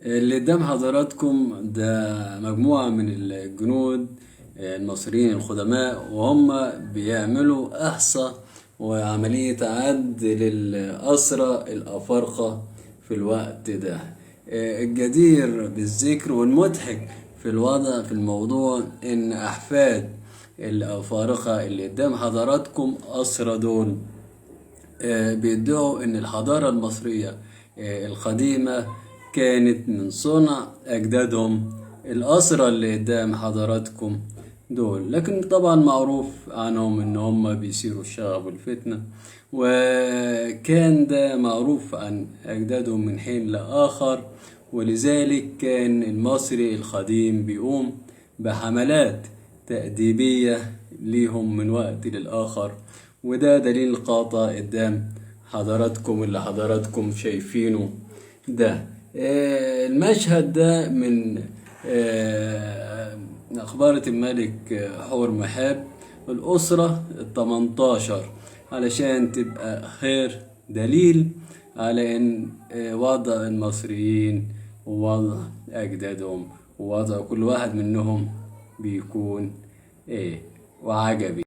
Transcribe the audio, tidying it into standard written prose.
اللي قدام حضراتكم ده مجموعة من الجنود المصريين القدماء، وهم بيعملوا إحصاء وعملية عد للأسرى الأفارقة في الوقت ده. الجدير بالذكر والمضحك في الموضوع إن أحفاد الأفارقة اللي قدام حضراتكم أسرى دول بيدعوا إن الحضارة المصرية القديمة كانت من صنع أجدادهم الأسرى اللي قدام حضراتكم دول. لكن طبعا معروف عنهم إن هم بيثيروا الشغب والفتنة، وكان ده معروف عن أجدادهم من حين لآخر، ولذلك كان المصري القديم بيقوم بحملات تأديبية ليهم من وقت للآخر. وده دليل قاطع قدام حضراتكم اللي حضراتكم شايفينه ده. المشهد ده من أخبار الملك حور محاب الأسرة 18، علشان تبقى خير دليل على إن وضع المصريين ووضع أجدادهم ووضع كل واحد منهم بيكون وعجبي.